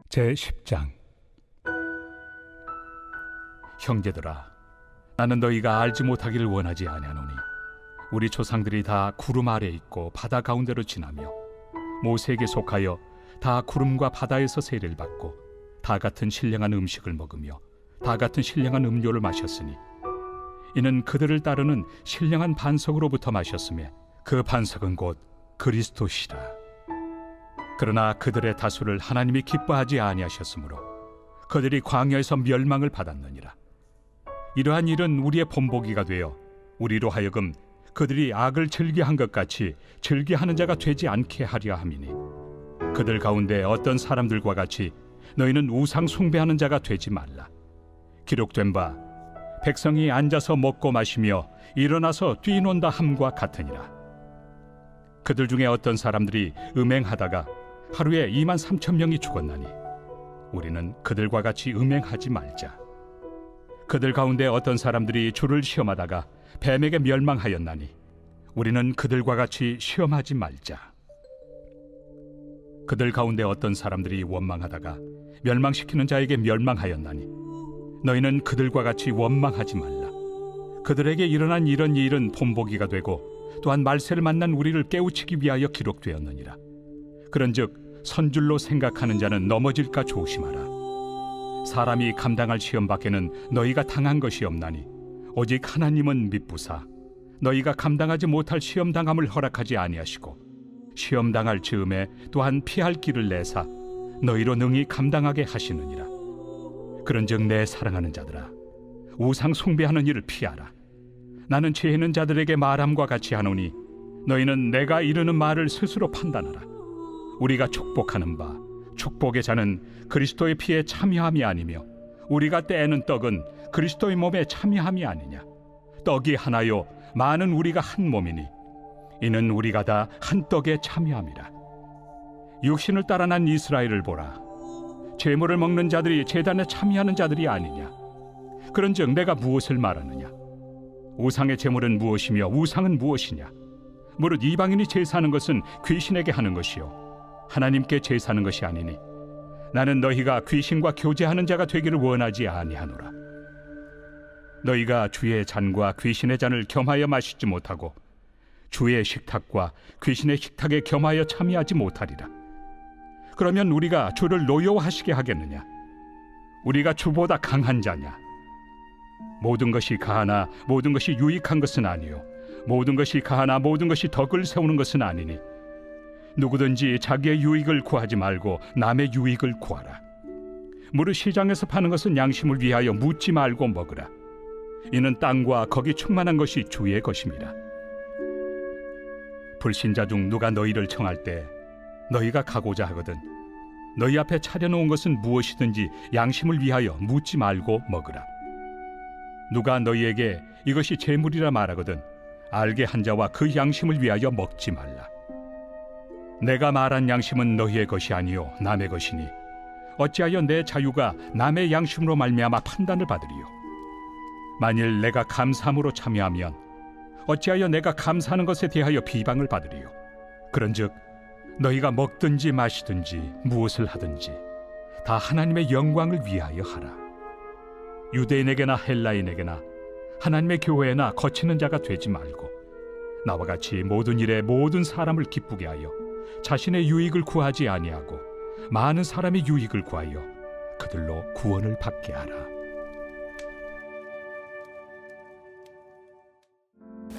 제10장. 형제들아, 나는 너희가 알지 못하기를 원하지 아니하노니 우리 조상들이 다 구름 아래 있고 바다 가운데로 지나며 모세에게 속하여 다 구름과 바다에서 세례를 받고 다 같은 신령한 음식을 먹으며 다 같은 신령한 음료를 마셨으니 이는 그들을 따르는 신령한 반석으로부터 마셨으며 그 반석은 곧 그리스도시라. 그러나 그들의 다수를 하나님이 기뻐하지 아니하셨으므로 그들이 광야에서 멸망을 받았느니라. 이러한 일은 우리의 본보기가 되어 우리로 하여금 그들이 악을 즐겨한 것 같이 즐겨하는 자가 되지 않게 하려 함이니, 그들 가운데 어떤 사람들과 같이 너희는 우상 숭배하는 자가 되지 말라. 기록된 바 백성이 앉아서 먹고 마시며 일어나서 뛰논다 함과 같으니라. 그들 중에 어떤 사람들이 음행하다가 하루에 23,000명이 죽었나니 우리는 그들과 같이 음행하지 말자. 그들 가운데 어떤 사람들이 주를 시험하다가 뱀에게 멸망하였나니 우리는 그들과 같이 시험하지 말자. 그들 가운데 어떤 사람들이 원망하다가 멸망시키는 자에게 멸망하였나니 너희는 그들과 같이 원망하지 말라. 그들에게 일어난 이런 일은 본보기가 되고 또한 말세를 만난 우리를 깨우치기 위하여 기록되었느니라. 그런즉 선줄로 생각하는 자는 넘어질까 조심하라. 사람이 감당할 시험 밖에는 너희가 당한 것이 없나니 오직 하나님은 미쁘사 너희가 감당하지 못할 시험 당함을 허락하지 아니하시고 시험 당할 즈음에 또한 피할 길을 내사 너희로 능히 감당하게 하시느니라. 그런즉 내 사랑하는 자들아, 우상 숭배하는 일을 피하라. 나는 죄 있는 자들에게 말함과 같이 하노니 너희는 내가 이르는 말을 스스로 판단하라. 우리가 축복하는 바 축복의 자는 그리스도의 피에 참여함이 아니며 우리가 떼는 떡은 그리스도의 몸에 참여함이 아니냐. 떡이 하나요 많은 우리가 한 몸이니 이는 우리가 다 한 떡에 참여함이라. 육신을 따라 난 이스라엘을 보라. 제물을 먹는 자들이 제단에 참여하는 자들이 아니냐. 그런즉 내가 무엇을 말하느냐. 우상의 제물은 무엇이며 우상은 무엇이냐. 무릇 이방인이 제사하는 것은 귀신에게 하는 것이요 하나님께 제사하는 것이 아니니 나는 너희가 귀신과 교제하는 자가 되기를 원하지 아니하노라. 너희가 주의 잔과 귀신의 잔을 겸하여 마시지 못하고 주의 식탁과 귀신의 식탁에 겸하여 참여하지 못하리라. 그러면 우리가 주를 노여워하시게 하겠느냐. 우리가 주보다 강한 자냐. 모든 것이 가하나 모든 것이 유익한 것은 아니요 모든 것이 가하나 모든 것이 덕을 세우는 것은 아니니 누구든지 자기의 유익을 구하지 말고 남의 유익을 구하라. 무릇 시장에서 파는 것은 양심을 위하여 묻지 말고 먹으라. 이는 땅과 거기 충만한 것이 주의 것입니다. 불신자 중 누가 너희를 청할 때 너희가 가고자 하거든 너희 앞에 차려놓은 것은 무엇이든지 양심을 위하여 묻지 말고 먹으라. 누가 너희에게 이것이 제물이라 말하거든 알게 한 자와 그 양심을 위하여 먹지 말라. 내가 말한 양심은 너희의 것이 아니요 남의 것이니 어찌하여 내 자유가 남의 양심으로 말미암아 판단을 받으리요. 만일 내가 감사함으로 참여하면 어찌하여 내가 감사하는 것에 대하여 비방을 받으리요. 그런즉 너희가 먹든지 마시든지 무엇을 하든지 다 하나님의 영광을 위하여 하라. 유대인에게나 헬라인에게나 하나님의 교회나 거치는 자가 되지 말고 나와 같이 모든 일에 모든 사람을 기쁘게 하여 자신의 유익을 구하지 아니하고 많은 사람의 유익을 구하여 그들로 구원을 받게 하라.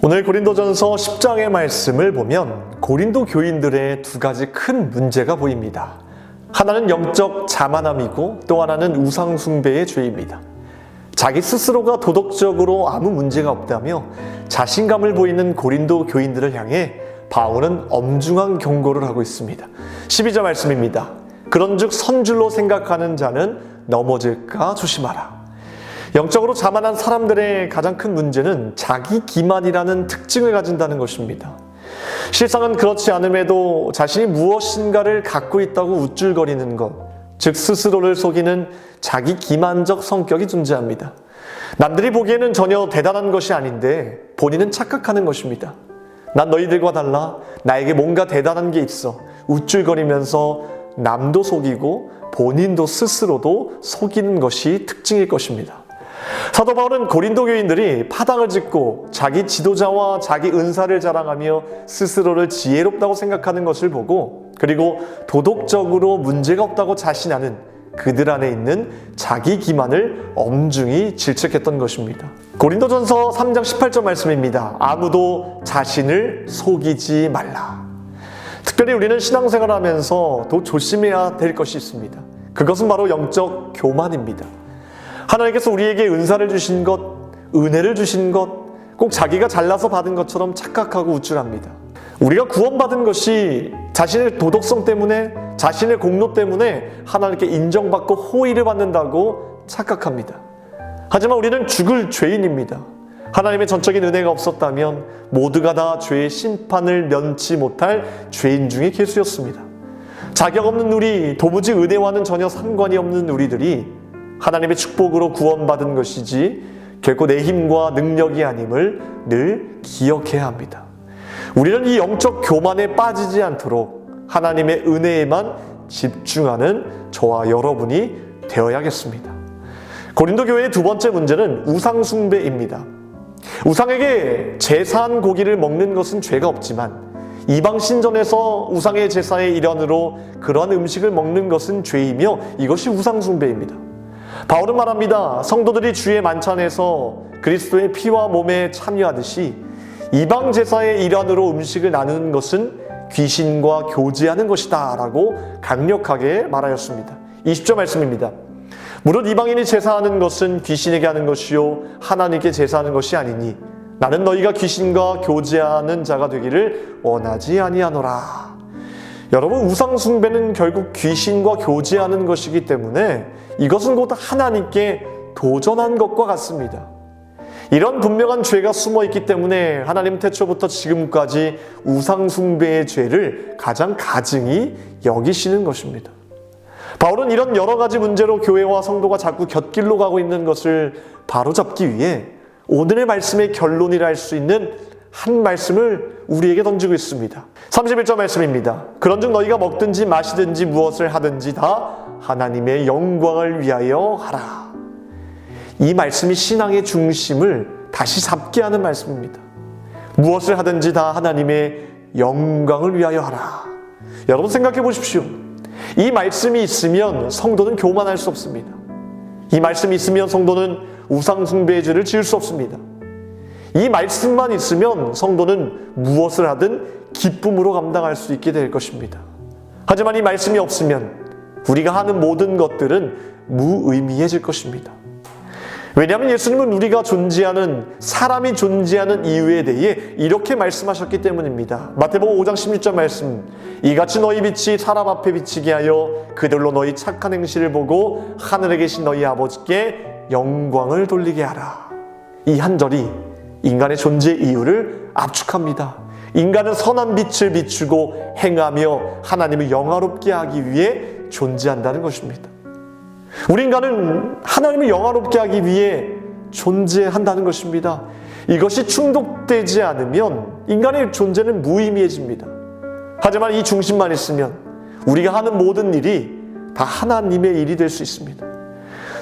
오늘 고린도전서 10장의 말씀을 보면 고린도 교인들의 두 가지 큰 문제가 보입니다. 하나는 영적 자만함이고 또 하나는 우상 숭배의 죄입니다. 자기 스스로가 도덕적으로 아무 문제가 없다며 자신감을 보이는 고린도 교인들을 향해 바울은 엄중한 경고를 하고 있습니다. 12절 말씀입니다. 그런즉 선줄로 생각하는 자는 넘어질까 조심하라. 영적으로 자만한 사람들의 가장 큰 문제는 자기 기만이라는 특징을 가진다는 것입니다. 실상은 그렇지 않음에도 자신이 무엇인가를 갖고 있다고 우쭐거리는 것, 즉 스스로를 속이는 자기 기만적 성격이 존재합니다. 남들이 보기에는 전혀 대단한 것이 아닌데 본인은 착각하는 것입니다. 난 너희들과 달라 나에게 뭔가 대단한 게 있어 우쭐거리면서 남도 속이고 본인도 스스로도 속이는 것이 특징일 것입니다. 사도 바울은 고린도 교인들이 파당을 짓고 자기 지도자와 자기 은사를 자랑하며 스스로를 지혜롭다고 생각하는 것을 보고, 그리고 도덕적으로 문제가 없다고 자신하는 그들 안에 있는 자기 기만을 엄중히 질책했던 것입니다. 고린도전서 3장 18절 말씀입니다. 아무도 자신을 속이지 말라. 특별히 우리는 신앙생활을 하면서 더 조심해야 될 것이 있습니다. 그것은 바로 영적 교만입니다. 하나님께서 우리에게 은사를 주신 것, 은혜를 주신 것, 꼭 자기가 잘나서 받은 것처럼 착각하고 우쭐합니다. 우리가 구원받은 것이 자신의 도덕성 때문에, 자신의 공로 때문에 하나님께 인정받고 호의를 받는다고 착각합니다. 하지만 우리는 죽을 죄인입니다. 하나님의 전적인 은혜가 없었다면 모두가 다 죄의 심판을 면치 못할 죄인 중에 계수였습니다. 자격 없는 우리, 도무지 은혜와는 전혀 상관이 없는 우리들이 하나님의 축복으로 구원받은 것이지 결코 내 힘과 능력이 아님을 늘 기억해야 합니다. 우리는 이 영적 교만에 빠지지 않도록 하나님의 은혜에만 집중하는 저와 여러분이 되어야겠습니다. 고린도 교회의 두 번째 문제는 우상 숭배입니다. 우상에게 제사한 고기를 먹는 것은 죄가 없지만 이방 신전에서 우상의 제사의 일환으로 그러한 음식을 먹는 것은 죄이며 이것이 우상 숭배입니다. 바울은 말합니다. 성도들이 주의 만찬에서 그리스도의 피와 몸에 참여하듯이 이방 제사의 일환으로 음식을 나누는 것은 귀신과 교제하는 것이다 라고 강력하게 말하였습니다. 20절 말씀입니다. 무릇 이방인이 제사하는 것은 귀신에게 하는 것이요 하나님께 제사하는 것이 아니니 나는 너희가 귀신과 교제하는 자가 되기를 원하지 아니하노라. 여러분, 우상 숭배는 결국 귀신과 교제하는 것이기 때문에 이것은 곧 하나님께 도전한 것과 같습니다. 이런 분명한 죄가 숨어있기 때문에 하나님 태초부터 지금까지 우상 숭배의 죄를 가장 가증히 여기시는 것입니다. 바울은 이런 여러 가지 문제로 교회와 성도가 자꾸 곁길로 가고 있는 것을 바로잡기 위해 오늘의 말씀의 결론이라 할 수 있는 한 말씀을 우리에게 던지고 있습니다. 31절 말씀입니다. 그런즉 너희가 먹든지 마시든지 무엇을 하든지 다 하나님의 영광을 위하여 하라. 이 말씀이 신앙의 중심을 다시 잡게 하는 말씀입니다. 무엇을 하든지 다 하나님의 영광을 위하여 하라. 여러분 생각해 보십시오. 이 말씀이 있으면 성도는 교만할 수 없습니다. 이 말씀이 있으면 성도는 우상 숭배의 죄를 지을 수 없습니다. 이 말씀만 있으면 성도는 무엇을 하든 기쁨으로 감당할 수 있게 될 것입니다. 하지만 이 말씀이 없으면 우리가 하는 모든 것들은 무의미해질 것입니다. 왜냐하면 예수님은 우리가 존재하는, 사람이 존재하는 이유에 대해 이렇게 말씀하셨기 때문입니다. 마태복음 5장 16절 말씀, 이같이 너희 빛이 사람 앞에 비치게 하여 그들로 너희 착한 행실을 보고 하늘에 계신 너희 아버지께 영광을 돌리게 하라. 이 한 절이 인간의 존재 이유를 압축합니다. 인간은 선한 빛을 비추고 행하며 하나님을 영화롭게 하기 위해 존재한다는 것입니다. 우리 인간은 하나님을 영화롭게 하기 위해 존재한다는 것입니다. 이것이 충족되지 않으면 인간의 존재는 무의미해집니다. 하지만 이 중심만 있으면 우리가 하는 모든 일이 다 하나님의 일이 될 수 있습니다.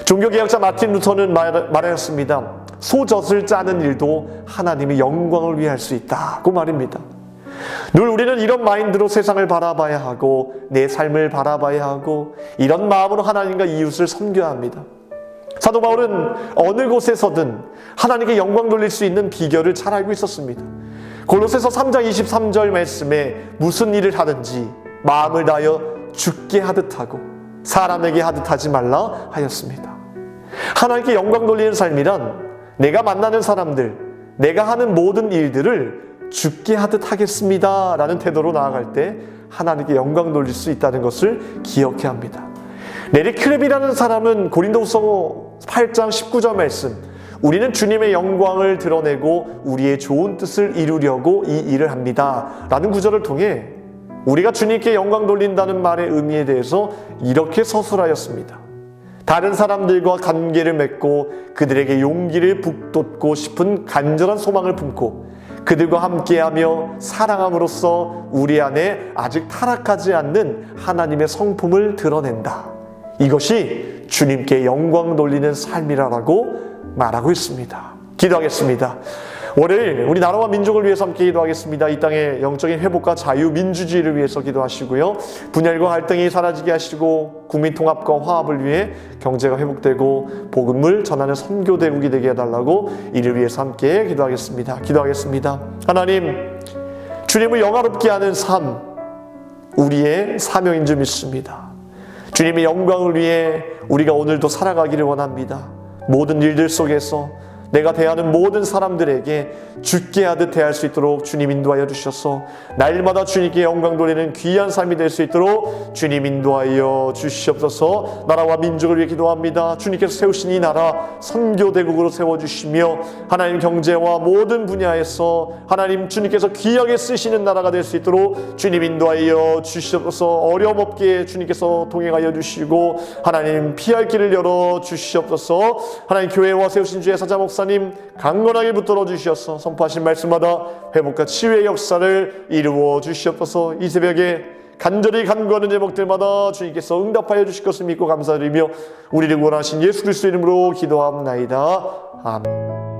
종교개혁자 마틴 루터는 말하였습니다. 소젖을 짜는 일도 하나님의 영광을 위해 할 수 있다고 말입니다. 늘 우리는 이런 마인드로 세상을 바라봐야 하고 내 삶을 바라봐야 하고 이런 마음으로 하나님과 이웃을 섬겨야 합니다. 사도 바울은 어느 곳에서든 하나님께 영광 돌릴 수 있는 비결을 잘 알고 있었습니다. 골로새서 3장 23절 말씀에 무슨 일을 하든지 마음을 다하여 주께 하듯 하고 사람에게 하듯 하지 말라 하였습니다. 하나님께 영광 돌리는 삶이란 내가 만나는 사람들, 내가 하는 모든 일들을 주께 하듯 하겠습니다 라는 태도로 나아갈 때 하나님께 영광 돌릴 수 있다는 것을 기억해야 합니다. 레리 크랩이라는 사람은 고린도후서 8장 19절 말씀, 우리는 주님의 영광을 드러내고 우리의 좋은 뜻을 이루려고 이 일을 합니다 라는 구절을 통해 우리가 주님께 영광 돌린다는 말의 의미에 대해서 이렇게 서술하였습니다. 다른 사람들과 관계를 맺고 그들에게 용기를 북돋고 싶은 간절한 소망을 품고 그들과 함께하며 사랑함으로써 우리 안에 아직 타락하지 않는 하나님의 성품을 드러낸다. 이것이 주님께 영광 돌리는 삶이라고 말하고 있습니다. 기도하겠습니다. 월요일 우리 나라와 민족을 위해서 함께 기도하겠습니다. 이 땅의 영적인 회복과 자유, 민주주의를 위해서 기도하시고요. 분열과 갈등이 사라지게 하시고 국민 통합과 화합을 위해 경제가 회복되고 복음을 전하는 선교대국이 되게 해달라고 이를 위해서 함께 기도하겠습니다. 기도하겠습니다. 하나님, 주님을 영화롭게 하는 삶, 우리의 사명인 줄 믿습니다. 주님의 영광을 위해 우리가 오늘도 살아가기를 원합니다. 모든 일들 속에서 내가 대하는 모든 사람들에게 주께 하듯 대할 수 있도록 주님 인도하여 주셔서 날마다 주님께 영광 돌리는 귀한 삶이 될 수 있도록 주님 인도하여 주시옵소서. 나라와 민족을 위해 기도합니다. 주님께서 세우신 이 나라 선교대국으로 세워주시며 하나님 경제와 모든 분야에서 하나님 주님께서 귀하게 쓰시는 나라가 될 수 있도록 주님 인도하여 주시옵소서. 어려움 없게 주님께서 동행하여 주시고 하나님 피할 길을 열어 주시옵소서. 하나님 교회와 세우신 주의 사자 목사님 강건하게 붙들어 주시옵소서. 선포하신 말씀마다 회복과 치유의 역사를 이루어 주시옵소서. 이 새벽에 간절히 간구하는 제목들마다 주님께서 응답하여 주실 것을 믿고 감사드리며 우리를 구원하신 예수 그리스도 이름으로 기도합나이다. 아멘.